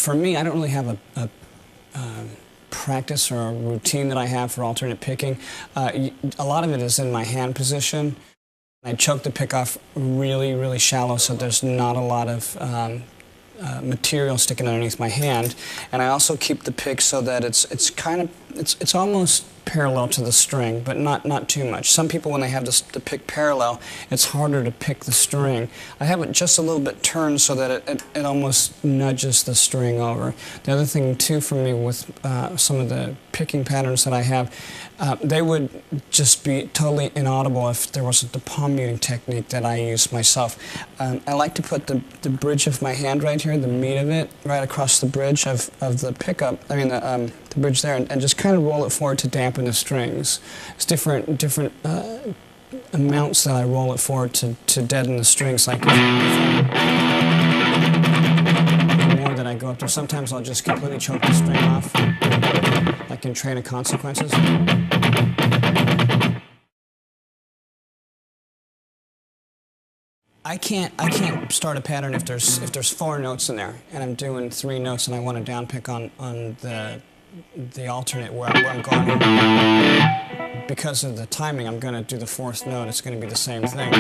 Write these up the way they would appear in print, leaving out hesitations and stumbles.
For me, I don't really have a practice or a routine that I have for alternate picking. A lot of it is in my hand position. I choke the pick off really, really shallow so there's not a lot of material sticking underneath my hand, and I also keep the pick so that it's almost parallel to the string, but not too much. Some people, when they have the pick parallel, it's harder to pick the string. I have it just a little bit turned so that it almost nudges the string over. The other thing too for me with some of the picking patterns that I have, they would just be totally inaudible if there wasn't the palm muting technique that I use myself. I like to put the bridge of my hand right here, the meat of it, right across the bridge of the pickup, I mean the bridge there, and just kind of roll it forward to dampen the strings. It's different amounts that I roll it forward to deaden the strings. Like the more that I go up there, sometimes I'll just completely choke the string off, like in Train of Consequences. I can't start a pattern if there's 4 notes in there and I'm doing 3 notes and I want to down pick on the alternate where I'm going. Because of the timing, I'm going to do the 4th note. It's going to be the same thing.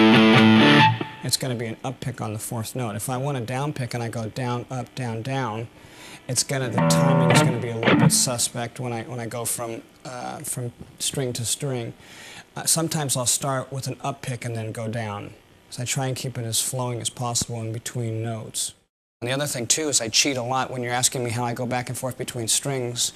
It's going to be an up pick on the 4th note. If I want a down pick and I go down, up, down, down, the timing is going to be a little bit suspect when I go from string to string. Sometimes I'll start with an up pick and then go down. So I try and keep it as flowing as possible in between notes. And the other thing too is I cheat a lot when you're asking me how I go back and forth between strings.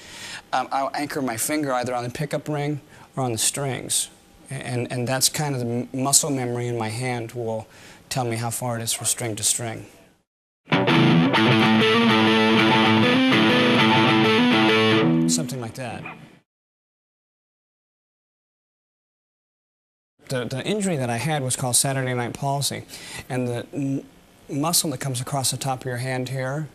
I'll anchor my finger either on the pickup ring or on the strings. And that's kind of the muscle memory in my hand will tell me how far it is from string to string. Something like that. The injury that I had was called Saturday night palsy, and the muscle that comes across the top of your hand here,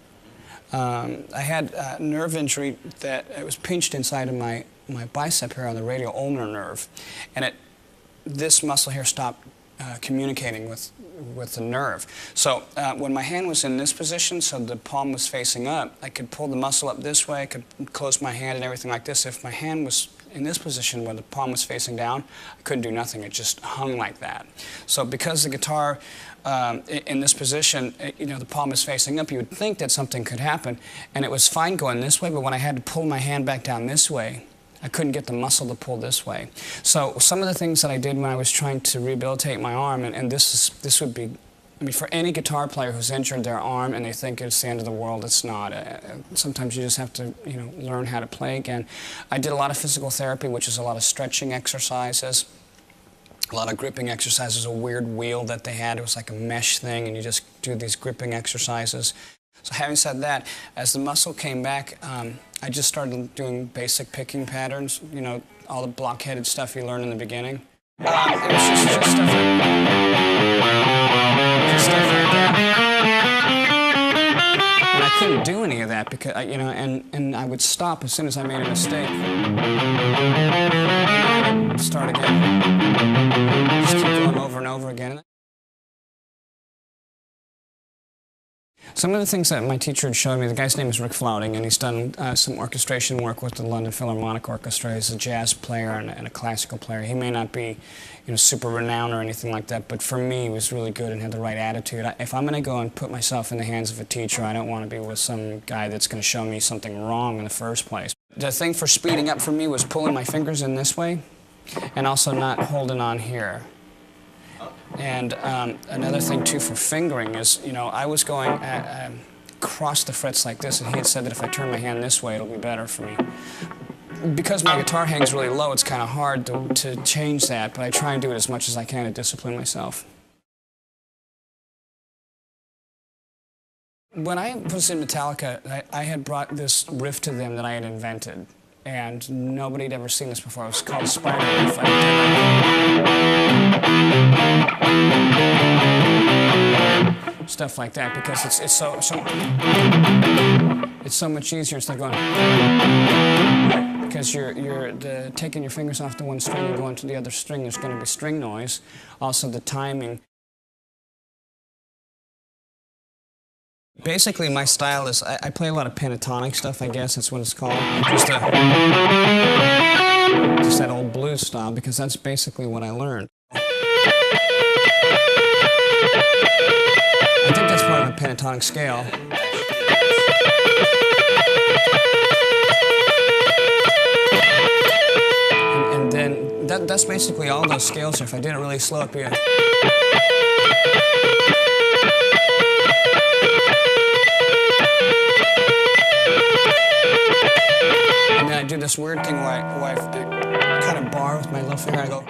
I had a nerve injury that it was pinched inside of my bicep here on the radial ulnar nerve, and this muscle here stopped communicating with the nerve. So when my hand was in this position, so the palm was facing up, I could pull the muscle up this way, I could close my hand and everything like this. If my hand was in this position where the palm was facing down, I couldn't do nothing. It just hung like that. So because the guitar in this position, the palm is facing up, you would think that something could happen, and it was fine going this way, but when I had to pull my hand back down this way, I couldn't get the muscle to pull this way. So some of the things that I did when I was trying to rehabilitate my arm, and this would be, I mean, for any guitar player who's injured their arm and they think it's the end of the world, it's not. Sometimes you just have to, learn how to play again. I did a lot of physical therapy, which is a lot of stretching exercises, a lot of gripping exercises, a weird wheel that they had. It was like a mesh thing, and you just do these gripping exercises. So having said that, as the muscle came back, I just started doing basic picking patterns, all the block-headed stuff you learn in the beginning. It was just stuff like that. And I couldn't do any of that because, and I would stop as soon as I made a mistake. And I'd start again. Just keep going over and over again. Some of the things that my teacher had showed me, the guy's name is Rick Flouting, and he's done some orchestration work with the London Philharmonic Orchestra. He's a jazz player and a classical player. He may not be, super renowned or anything like that, but for me, he was really good and had the right attitude. If I'm going to go and put myself in the hands of a teacher, I don't want to be with some guy that's going to show me something wrong in the first place. The thing for speeding up for me was pulling my fingers in this way and also not holding on here. And another thing, too, for fingering is, I was going across the frets like this, and he had said that if I turn my hand this way, it'll be better for me. Because my guitar hangs really low, it's kind of hard to change that, but I try and do it as much as I can to discipline myself. When I was in Metallica, I had brought this riff to them that I had invented. And nobody had ever seen this before. It was called Spider Riff. Stuff like that, because it's so much easier instead of going, because you're taking your fingers off the one string and going to the other string. There's going to be string noise. Also the timing. Basically, my style is I play a lot of pentatonic stuff, I guess that's what it's called. Just that old blues style, because that's basically what I learned. I think that's part of the pentatonic scale. And then that's basically all those scales. If I did it really slow up here. And then I do this weird thing where I kind of bar with my little finger. I go.